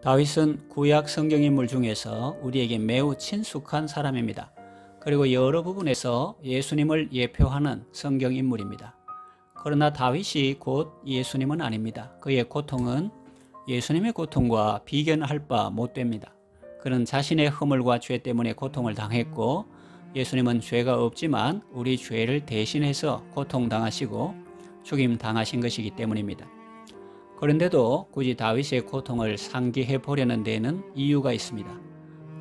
다윗은 구약 성경 인물 중에서 우리에게 매우 친숙한 사람입니다. 그리고 여러 부분에서 예수님을 예표하는 성경 인물입니다. 그러나 다윗이 곧 예수님은 아닙니다. 그의 고통은 예수님의 고통과 비견할 바 못됩니다. 그는 자신의 허물과 죄 때문에 고통을 당했고, 예수님은 죄가 없지만 우리 죄를 대신해서 고통당하시고 죽임당하신 것이기 때문입니다. 그런데도 굳이 다윗의 고통을 상기해 보려는 데에는 이유가 있습니다.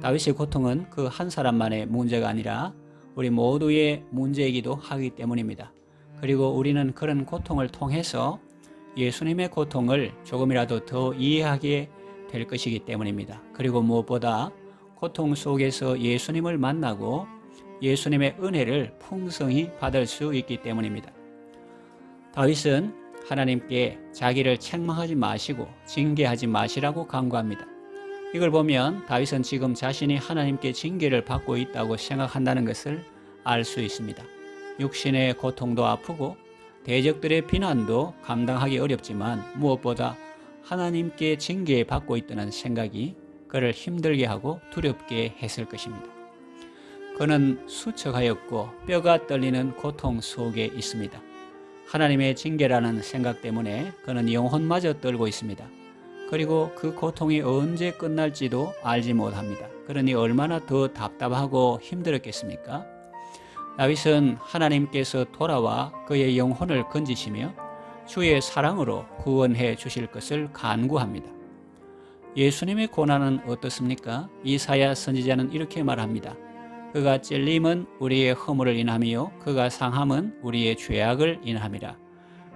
다윗의 고통은 그 한 사람만의 문제가 아니라 우리 모두의 문제이기도 하기 때문입니다. 그리고 우리는 그런 고통을 통해서 예수님의 고통을 조금이라도 더 이해하게 될 것이기 때문입니다. 그리고 무엇보다 고통 속에서 예수님을 만나고 예수님의 은혜를 풍성히 받을 수 있기 때문입니다. 다윗은 하나님께 자기를 책망하지 마시고 징계하지 마시라고 간구합니다. 이걸 보면 다윗은 지금 자신이 하나님께 징계를 받고 있다고 생각한다는 것을 알 수 있습니다. 육신의 고통도 아프고 대적들의 비난도 감당하기 어렵지만 무엇보다 하나님께 징계받고 있다는 생각이 그를 힘들게 하고 두렵게 했을 것입니다. 그는 수척하였고 뼈가 떨리는 고통 속에 있습니다. 하나님의 징계라는 생각 때문에 그는 영혼마저 떨고 있습니다. 그리고 그 고통이 언제 끝날지도 알지 못합니다. 그러니 얼마나 더 답답하고 힘들었겠습니까? 다윗은 하나님께서 돌아와 그의 영혼을 건지시며 주의 사랑으로 구원해 주실 것을 간구합니다. 예수님의 고난은 어떻습니까? 이사야 선지자는 이렇게 말합니다. 그가 찔림은 우리의 허물을 인하며 그가 상함은 우리의 죄악을 인함이라.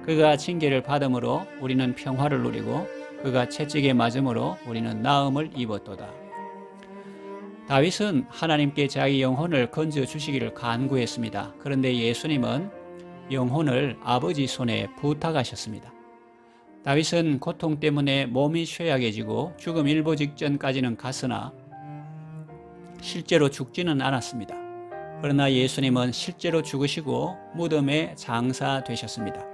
그가 징계를 받음으로 우리는 평화를 누리고 그가 채찍에 맞음으로 우리는 나음을 입었도다. 다윗은 하나님께 자기 영혼을 건져주시기를 간구했습니다. 그런데 예수님은 영혼을 아버지 손에 부탁하셨습니다. 다윗은 고통 때문에 몸이 쇠약해지고 죽음 일보 직전까지는 갔으나 실제로 죽지는 않았습니다. 그러나 예수님은 실제로 죽으시고 무덤에 장사되셨습니다.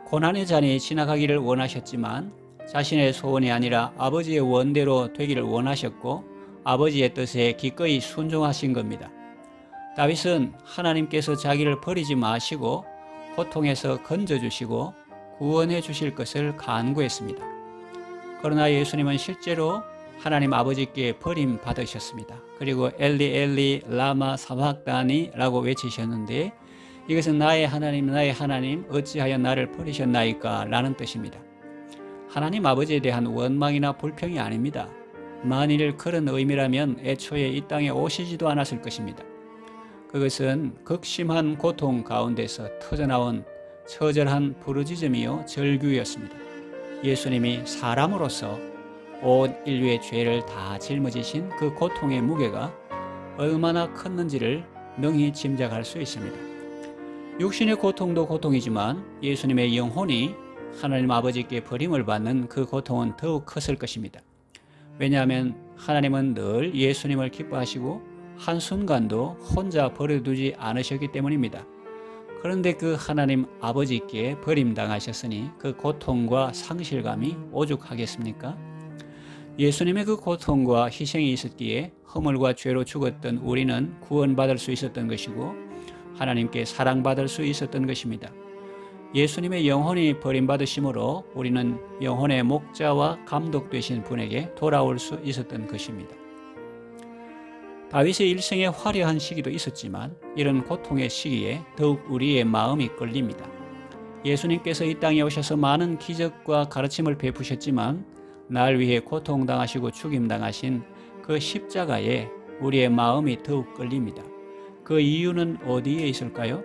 고난의 잔이 지나가기를 원하셨지만 자신의 소원이 아니라 아버지의 원대로 되기를 원하셨고 아버지의 뜻에 기꺼이 순종하신 겁니다. 다윗은 하나님께서 자기를 버리지 마시고 고통에서 건져주시고 구원해 주실 것을 간구했습니다. 그러나 예수님은 실제로 하나님 아버지께 버림받으셨습니다. 그리고 엘리 엘리 라마 사박다니 라고 외치셨는데 이것은 나의 하나님 어찌하여 나를 버리셨나이까 라는 뜻입니다. 하나님 아버지에 대한 원망이나 불평이 아닙니다. 만일 그런 의미라면 애초에 이 땅에 오시지도 않았을 것입니다. 그것은 극심한 고통 가운데서 터져나온 처절한 부르짖음이요 절규였습니다. 예수님이 사람으로서 온 인류의 죄를 다 짊어지신 그 고통의 무게가 얼마나 컸는지를 능히 짐작할 수 있습니다. 육신의 고통도 고통이지만 예수님의 영혼이 하나님 아버지께 버림을 받는 그 고통은 더욱 컸을 것입니다. 왜냐하면 하나님은 늘 예수님을 기뻐하시고 한순간도 혼자 버려두지 않으셨기 때문입니다. 그런데 그 하나님 아버지께 버림당하셨으니 그 고통과 상실감이 오죽하겠습니까? 예수님의 그 고통과 희생이 있었기에 허물과 죄로 죽었던 우리는 구원받을 수 있었던 것이고 하나님께 사랑받을 수 있었던 것입니다. 예수님의 영혼이 버림받으심으로 우리는 영혼의 목자와 감독 되신 분에게 돌아올 수 있었던 것입니다. 다윗의 일생에 화려한 시기도 있었지만 이런 고통의 시기에 더욱 우리의 마음이 끌립니다. 예수님께서 이 땅에 오셔서 많은 기적과 가르침을 베푸셨지만 날 위해 고통당하시고 죽임당하신 그 십자가에 우리의 마음이 더욱 끌립니다. 그 이유는 어디에 있을까요?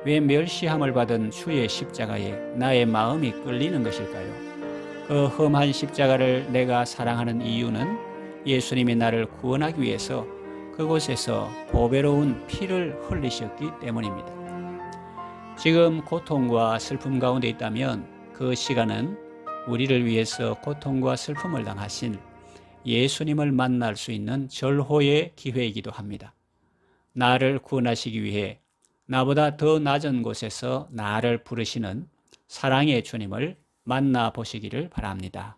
왜 멸시함을 받은 주의 십자가에 나의 마음이 끌리는 것일까요? 그 험한 십자가를 내가 사랑하는 이유는 예수님이 나를 구원하기 위해서 그곳에서 보배로운 피를 흘리셨기 때문입니다. 지금 고통과 슬픔 가운데 있다면 그 시간은 우리를 위해서 고통과 슬픔을 당하신 예수님을 만날 수 있는 절호의 기회이기도 합니다. 나를 구원하시기 위해 나보다 더 낮은 곳에서 나를 부르시는 사랑의 주님을 만나보시기를 바랍니다.